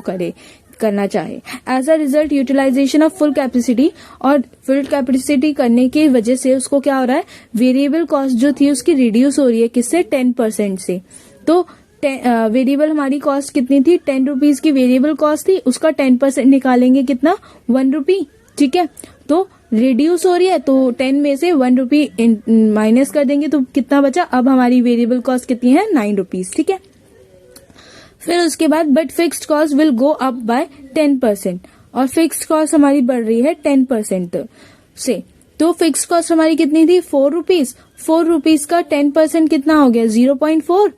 करना चाहे। As a result utilization of full capacity, और फुल कैपेसिटी करने की वजह से उसको क्या हो रहा है, वेरिएबल कॉस्ट जो थी उसकी रिड्यूस हो रही है, किससे, 10% से। तो वेरिएबल हमारी कॉस्ट कितनी थी, 10 रुपीज की वेरिएबल कॉस्ट थी, उसका 10% निकालेंगे कितना, 1 रुपी, ठीक है। तो रिड्यूस हो रही है तो 10 में से 1 रुपी माइनस कर देंगे तो कितना बचा, अब हमारी वेरिएबल कॉस्ट कितनी है, 9 रुपीज, ठीक है। फिर उसके बाद but fixed cost will go up by 10%, और फिक्स्ड कॉस्ट हमारी बढ़ रही है 10% से। तो फिक्स्ड कॉस्ट हमारी कितनी थी 4 रुपीज, 4 रुपीज का 10% कितना हो गया 0.4,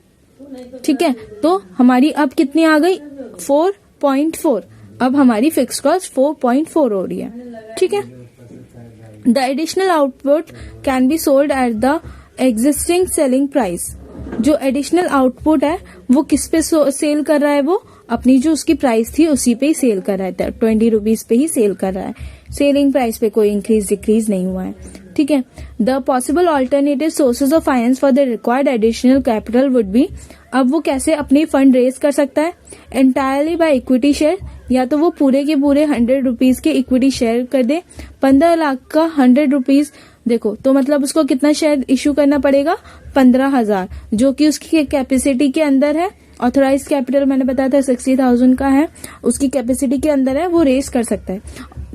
ठीक है। तो हमारी अब कितनी आ गई 4.4, अब हमारी फिक्स्ड कॉस्ट 4.4 हो रही है, ठीक है। The additional output can be sold at the existing selling price. जो एडिशनल आउटपुट है वो किस पे सेल कर रहा है, वो अपनी जो उसकी प्राइस थी उसी पे ही सेल कर रहा है, 20 रुपीज पे ही सेल कर रहा है, सेलिंग प्राइस पे कोई इंक्रीज डिक्रीज नहीं हुआ है, ठीक है। The possible alternative sources of finance for the required additional capital would be, अब वो कैसे अपनी फंड रेज कर सकता है, एंटायरली बाय इक्विटी शेयर, या तो वो पूरे के पूरे 100 रुपीज के इक्विटी शेयर कर दे, 15 लाख का 100 रुपीज, देखो तो मतलब उसको कितना शेयर इश्यू करना पड़ेगा 15,000, जो कि उसकी कैपेसिटी के अंदर है। ऑथराइज कैपिटल मैंने बताया था 60,000 का है, उसकी कैपेसिटी के अंदर है, वो रेज कर सकता है।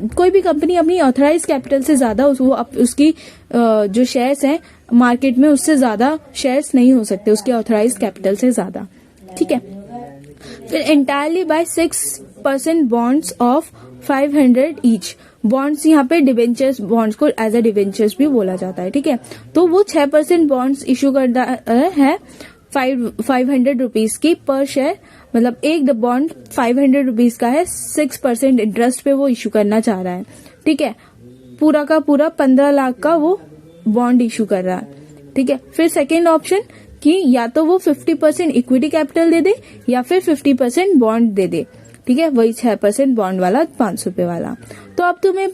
कोई भी कंपनी अपनी ऑथराइज कैपिटल से ज्यादा उसकी जो शेयर्स हैं मार्केट में उससे ज्यादा शेयर्स नहीं हो सकते उसके ऑथराइज कैपिटल से ज्यादा, ठीक है। फिर entirely by 6% bonds of 500 each, bonds यहाँ पे डिवेंचर्स, बॉन्ड्स को एज ए डिवेंचर्स भी बोला जाता है, ठीक है। तो वो 6% बॉन्ड्स इश्यू करना है 500 रुपीज की पर शेयर, मतलब एक बॉन्ड 500 रुपीज का है, 6% इंटरेस्ट पे वो इश्यू करना चाह रहा है, ठीक है। पूरा का पूरा 15 लाख का वो बॉन्ड इश्यू कर रहा है, ठीक है। फिर सेकेंड ऑप्शन कि या तो वो 50% इक्विटी कैपिटल दे दे या फिर 50% बॉन्ड दे दे, ठीक है, वही 6% बॉन्ड वाला 500 रुपए वाला। तो अब तुम्हें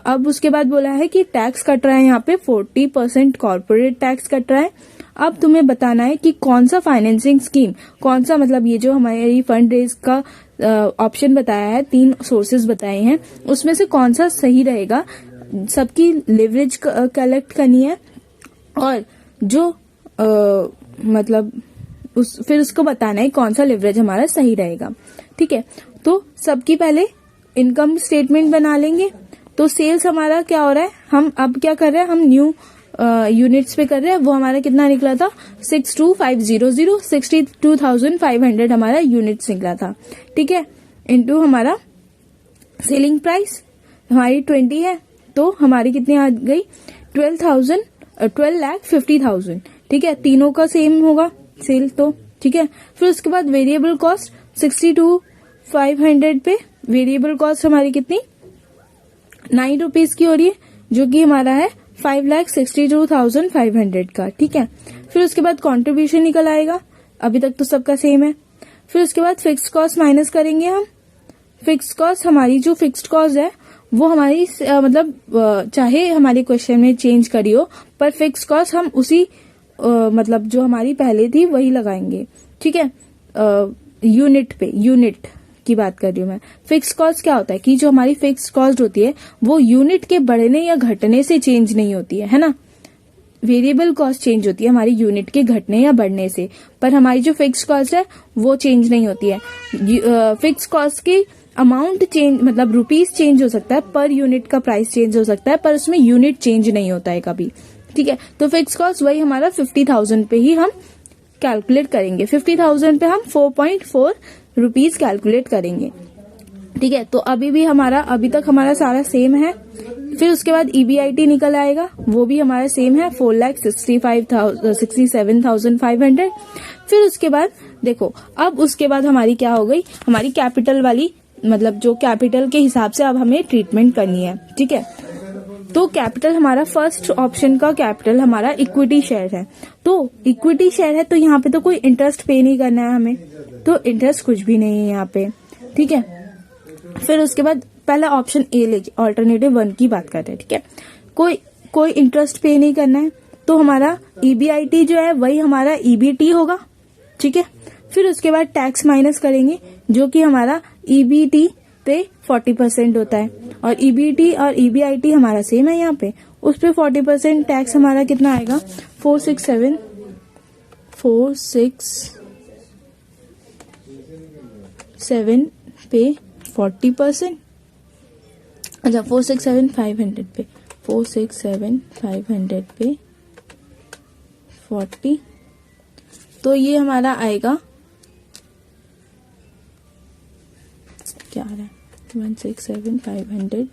अब उसके बाद बोला है कि टैक्स कट रहा है यहाँ पे 40% कॉर्पोरेट टैक्स कट रहा है। अब तुम्हें बताना है कि कौन सा फाइनेंसिंग स्कीम, कौन सा, मतलब ये जो हमारी फंड रेज का ऑप्शन बताया है, 3 सोर्सेज बताए हैं, उसमें से कौन सा सही रहेगा। सबकी लिवरेज कलेक्ट करनी है और जो मतलब फिर उसको बताना है कौन सा लिवरेज हमारा सही रहेगा, ठीक है। तो सबकी पहले इनकम स्टेटमेंट बना लेंगे। तो सेल्स हमारा क्या हो रहा है, हम अब क्या कर रहे हैं, हम न्यू यूनिट्स पे कर रहे हैं, वो हमारा कितना निकला था 62,500, 62,500 हमारा यूनिट्स निकला था, ठीक है। इनटू हमारा सेलिंग प्राइस हमारी 20 है, तो हमारी कितनी आ गई 12,50,000, ठीक है। तीनों का सेम होगा सेल, तो ठीक है। फिर उसके बाद वेरिएबल कॉस्ट 62,500 पे वेरिएबल कॉस्ट हमारी कितनी 9 रुपीज की हो रही है, जो कि हमारा है 5,62,500 का, ठीक है। फिर उसके बाद कंट्रीब्यूशन निकल आएगा, अभी तक तो सबका सेम है। फिर उसके बाद फिक्स्ड कॉस्ट माइनस करेंगे हम। फिक्स्ड कॉस्ट हमारी जो फिक्स्ड कॉस्ट है वो हमारी मतलब चाहे हमारे क्वेश्चन में चेंज करी हो, पर फिक्स्ड कॉस्ट हम उसी मतलब जो हमारी पहले थी वही लगाएंगे, ठीक है। यूनिट पे, यूनिट की बात कर रही हूँ मैं। फिक्स कॉस्ट क्या होता है कि जो हमारी फिक्स कॉस्ट होती है वो यूनिट के बढ़ने या घटने से चेंज नहीं होती है ना। वेरिएबल कॉस्ट चेंज होती है हमारी यूनिट के घटने या बढ़ने से, पर हमारी जो फिक्स कॉस्ट है वो चेंज नहीं होती है। फिक्स कॉस्ट की अमाउंट चेंज, मतलब रुपीज चेंज हो सकता है, पर यूनिट का प्राइस चेंज हो सकता है, पर उसमें यूनिट चेंज नहीं होता है कभी, ठीक है। तो फिक्स कॉस्ट वही हमारा 50,000 पे ही हम कैलकुलेट करेंगे। 50,000 पे हम 4.4 रुपीज कैलकुलेट करेंगे, ठीक है। तो अभी तक हमारा सारा सेम है। फिर उसके बाद EBIT निकल आएगा, वो भी हमारा सेम है 4,67,500। फिर उसके बाद देखो, अब उसके बाद हमारी क्या हो गई, हमारी कैपिटल वाली, मतलब जो कैपिटल के हिसाब से अब हमें ट्रीटमेंट करनी है, ठीक है। तो कैपिटल हमारा फर्स्ट ऑप्शन का कैपिटल हमारा इक्विटी शेयर है। तो इक्विटी शेयर है तो यहाँ पे तो कोई इंटरेस्ट पे नहीं करना है हमें, तो इंटरेस्ट कुछ भी नहीं है यहाँ पे, ठीक है। फिर उसके बाद पहला ऑप्शन ए लीजिए, ऑल्टरनेटिव 1 की बात कर रहे हैं, ठीक है। कोई इंटरेस्ट पे नहीं करना है, तो हमारा EBIT जो है वही हमारा EBT होगा, ठीक है। फिर उसके बाद टैक्स माइनस करेंगे, जो कि हमारा EBT पे 40% होता है, और EBT और EBIT हमारा सेम है यहाँ पे, उस पे 40% टैक्स हमारा कितना आएगा 467 पे 40%, अच्छा 467,500 पे 467,500 पे 40, तो ये हमारा आएगा 167,500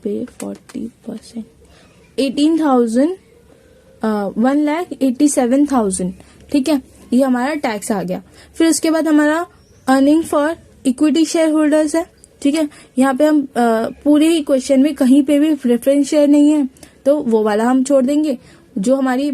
पे 40%, 18,000, 1,87,000। ठीक है, ये हमारा टैक्स आ गया। फिर उसके बाद हमारा earning for equity share holders है। ठीक है, यहाँ पे हम पूरे ही क्वेश्चन में कहीं पे भी प्रेफरेंस शेयर नहीं है, तो वो वाला हम छोड़ देंगे। जो हमारी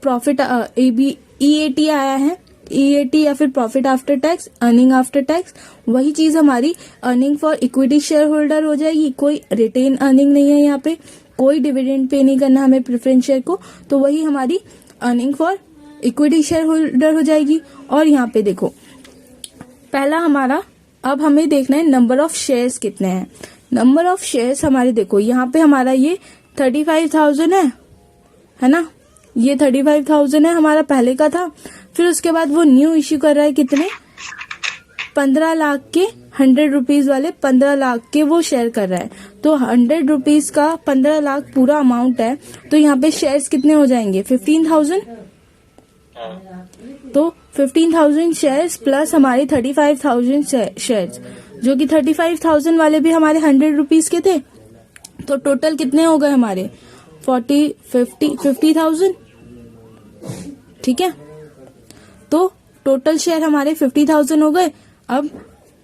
प्रॉफिट EAT आया है, EAT या फिर profit after tax, earning after tax, वही चीज हमारी earning for equity share holder हो जाएगी। कोई रिटेन अर्निंग नहीं है, यहाँ पे कोई डिविडेंड पे नहीं करना हमें प्रेफरेंस शेयर को, तो वही हमारी earning for equity share holder हो जाएगी। और यहाँ पे देखो पहला हमारा, अब हमें देखना है नंबर ऑफ शेयर्स कितने हैं। नंबर ऑफ शेयर्स हमारे देखो यहाँ पे हमारा ये 35,000 है ना, ये 35,000 है, हमारा पहले का था। फिर उसके बाद वो न्यू इश्यू कर रहा है कितने, 15 लाख के 100 रुपीज वाले 15 लाख के वो शेयर कर रहा है। तो 100 रुपीज का 15 लाख पूरा अमाउंट है, तो यहाँ पे शेयर्स कितने हो जाएंगे, 15,000। तो 15,000 शेयर्स प्लस हमारे 35,000 शेयर्स, जो कि 35,000 वाले भी हमारे 100 रुपीज के थे। तो टोटल कितने हो गए हमारे 50,000। ठीक है, तो टोटल शेयर हमारे 50,000 हो गए। अब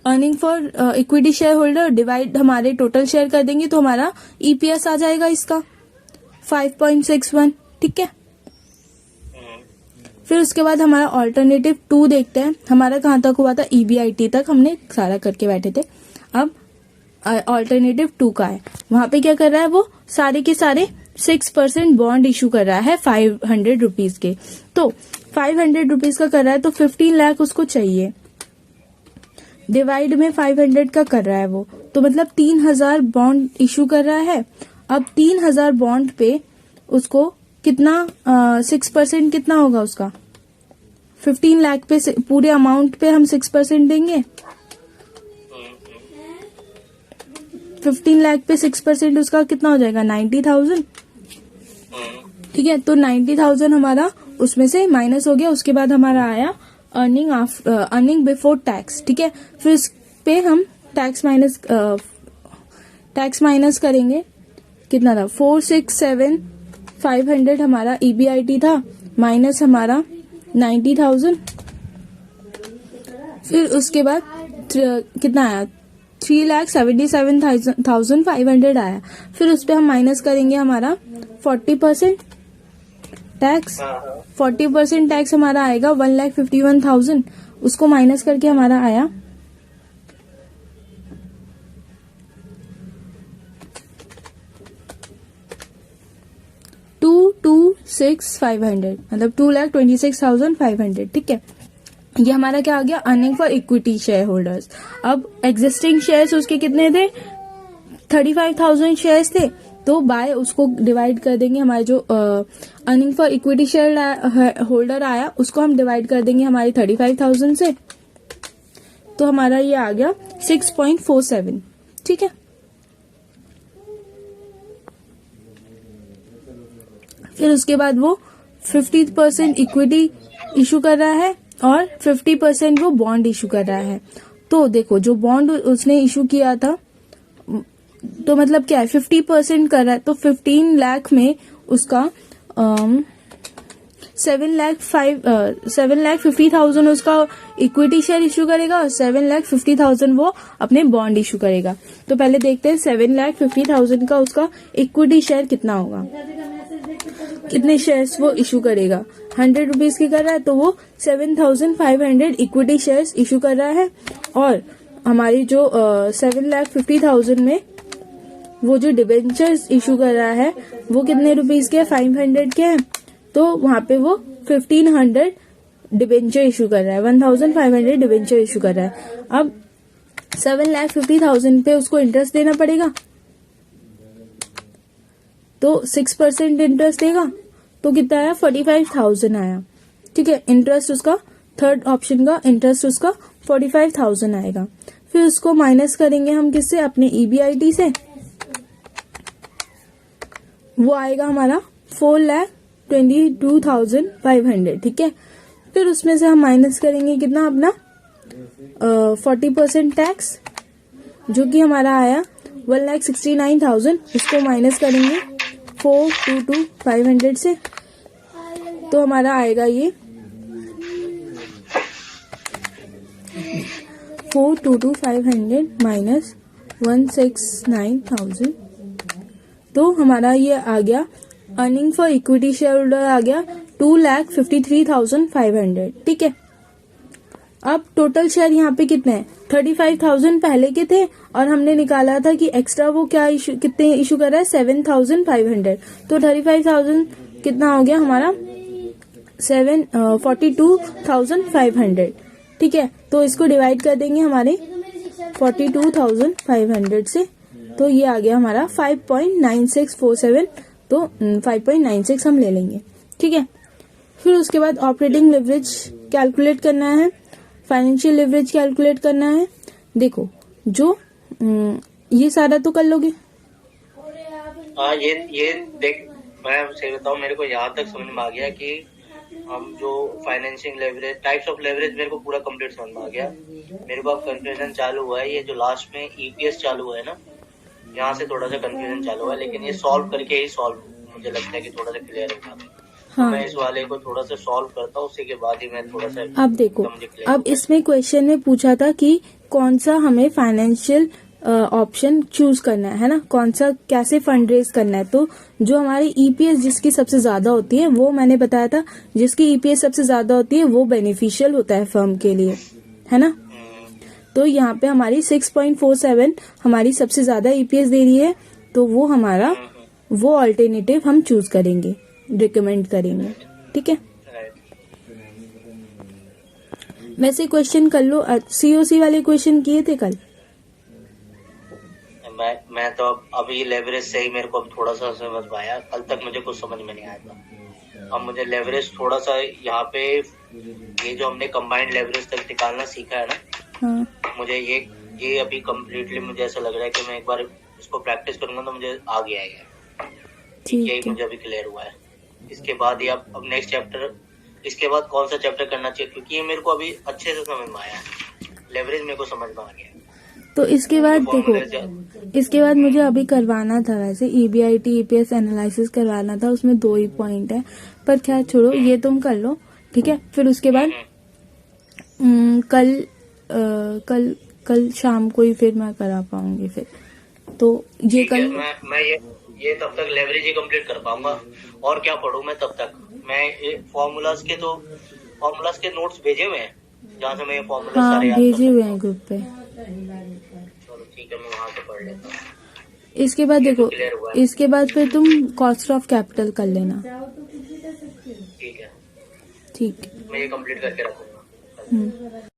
earning for equity share holder divide हमारे टोटल शेयर कर देंगे, तो हमारा EPS आ जाएगा इसका 5.61। ठीक है, फिर उसके बाद हमारा ऑल्टरनेटिव 2 देखते हैं। हमारा कहाँ तक हुआ था, EBIT तक हमने सारा करके बैठे थे। अब ऑल्टरनेटिव 2 का है, वहां पे क्या कर रहा है, वो सारे के सारे 6% बॉन्ड इशू कर रहा है 500 रुपीज के। तो 500 रुपीज का कर रहा है, तो 15 लाख उसको चाहिए, डिवाइड में 500 का कर रहा है वो, तो मतलब 3,000 बॉन्ड इशू कर रहा है। अब 3,000 बॉन्ड पे उसको कितना 6% कितना होगा उसका, 15 लाख पे पूरे अमाउंट पे हम 6% देंगे। 15 लाख पे 6% उसका कितना हो जाएगा, 90,000। ठीक है, तो 90,000 हमारा उसमें से माइनस हो गया। उसके बाद हमारा आया अर्निंग बिफोर टैक्स। ठीक है, फिर इस पे हम टैक्स माइनस करेंगे, कितना था 467,500 हमारा EBIT था, माइनस हमारा 90,000। फिर उसके बाद कितना आया, 3,77,500 आया। फिर उस पे हम माइनस करेंगे हमारा 40% टैक्स। 40% टैक्स हमारा आएगा 1,51,000, उसको माइनस करके हमारा आया 226,500, मतलब 2,26,500। ठीक है, ये हमारा क्या आ गया, earning for equity share holders. अब एग्जिस्टिंग शेयर्स उसके कितने थे, 35,000 शेयर्स थे, तो बाय उसको डिवाइड कर देंगे, हमारे जो earning for equity share holder आया उसको हम डिवाइड कर देंगे हमारे 35,000 से, तो हमारा ये आ गया 6.47। ठीक है, फिर उसके बाद वो 50% इक्विटी इशू कर रहा है और 50% वो बॉन्ड इशू कर रहा है। तो देखो जो बॉन्ड उसने इशू किया था, तो मतलब क्या है 50% कर रहा है, तो 15 लाख में उसका 7,50,000 उसका इक्विटी शेयर इशू करेगा और 7,50,000 वो अपने बॉन्ड इशू करेगा। तो पहले देखते हैं 7,50,000 का उसका इक्विटी शेयर कितना होगा, कितने शेयर्स वो इशू करेगा। 100 रुपीज की कर रहा है, तो वो 7,500 इक्विटी शेयर्स इशू कर रहा है। और हमारी जो 7,50,000 में वो जो डिबेंचर्स इशू कर रहा है वो कितने रुपीज के, 500 के हैं, तो वहां पे वो 1,500 डिबेंचर इशू कर रहा है, 1,500 डिबेंचर इशू कर रहा है। अब 7,50,000 पे उसको इंटरेस्ट देना पड़ेगा, तो 6% इंटरेस्ट देगा, तो कितना आया 45,000 आया। ठीक है, इंटरेस्ट उसका थर्ड ऑप्शन का इंटरेस्ट उसका 45,000 आएगा। फिर उसको माइनस करेंगे हम किससे, अपने EBIT से, वो आएगा हमारा 4,22,500। ठीक है, फिर उसमें से हम माइनस करेंगे कितना, अपना 40% टैक्स, जो कि हमारा आया 1,69,000, उसको माइनस करेंगे 422,500 से, तो हमारा आएगा ये 422,500 माइनस 1,69,000, तो हमारा ये आ गया earning for equity share holder आ गया 2,53,500। ठीक है, अब टोटल शेयर यहाँ पे कितने हैं, 35,000 पहले के थे और हमने निकाला था कि एक्स्ट्रा वो क्या इशू कितने इशू कर रहा है 7,500, तो 35,000 कितना हो गया हमारा 42,500। ठीक है, तो इसको डिवाइड कर देंगे हमारे 42,500 से, तो ये आ गया हमारा 5.9647, तो 5.96 हम ले लेंगे। ठीक है, फिर उसके बाद ऑपरेटिंग लेवरेज कैलकुलेट करना है, फाइनेंशियल लेवरेज कैलकुलेट करना है। देखो जो ये सारा तो कर लोगे। हाँ, ये देख, मैं सही बताऊं, मेरे को यहाँ तक समझ में आ गया कि हम जो financial leverage, types of leverage मेरे को पूरा कंप्लीट समझ में आ गया। मेरे को अब कंफ्यूजन चालू हुआ है, ये जो लास्ट में ईपीएस चालू हुआ है ना, यहाँ से थोड़ा सा कंफ्यूजन चालू हुआ है, लेकिन ये सॉल्व करके ही सॉल्व मुझे लगता है कि थोड़ा सा क्लियर होगा। हाँ, मैं इस वाले को थोड़ा सा सॉल्व करता हूँ, उसी के बाद ही मैं थोड़ा सा अब देखो, अब इसमें क्वेश्चन में पूछा था कि कौन सा हमें फाइनेंशियल ऑप्शन चूज करना है ना, कौन सा कैसे फंड रेज करना है। तो जो हमारी ईपीएस जिसकी सबसे ज्यादा होती है वो मैंने बताया था, जिसकी ईपीएस सबसे ज्यादा होती है वो बेनिफिशियल होता है फर्म के लिए, है ना। तो यहाँ पे हमारी 6.47 हमारी सबसे ज्यादा ईपीएस दे रही है, तो वो हमारा वो अल्टरनेटिव हम चूज करेंगे, रिकमेंड करेंगे। ठीक है, वैसे क्वेश्चन कर लो, सीओसी वाले क्वेश्चन किए थे कल। मैं तो अभी लेवरेज से ही मेरे को अब थोड़ा सा समझ में आया, कल तक मुझे कुछ समझ में नहीं आया था। अब मुझे लेवरेज थोड़ा सा यहाँ पे, ये जो हमने कंबाइंड लेवरेज तक निकालना सीखा है ना, हाँ, मुझे ये अभी कम्प्लीटली मुझे ऐसा लग रहा है कि मैं एक बार इसको प्रैक्टिस करूंगा तो मुझे आ गया है। ठीक यही है। मुझे अभी क्लियर हुआ है। इसके बाद ये अब नेक्स्ट चैप्टर, इसके बाद कौन सा चैप्टर करना चाहिए, क्योंकि ये मेरे को अभी अच्छे से समझ में आया, लेवरेज मेरे को समझ में आ गया। तो इसके बाद देखो, इसके बाद मुझे अभी करवाना था वैसे ईबीआईटी ईपीएस एनालिसिस करवाना था, उसमें 2 ही पॉइंट है, पर खैर छोड़ो, ये तुम कर लो। ठीक है, फिर उसके बाद कल शाम को ही फिर मैं करा पाऊंगी फिर, तो ये कल मैं ये तब तक लेवरेज ही कंप्लीट कर पाऊंगा। और क्या पढ़ूं मैं तब तक? मैं फॉर्मूलाज के नोट्स भेजे हुए हैं, जहाँ से मैं ये फॉर्मूला हाँ सारे याद भेजे कर हुए सकता हैं ग्रुप पे। चलो ठीक है, मैं वहाँ से पढ़ लेता हूँ। इसके बाद ये तो देखो, clear हुआ है। इसके बाद फिर तुम कॉस्ट ऑफ कैपिटल कर लेना। ठीक है, ठीक, मैं ये कंप्लीट करके रखूंगा।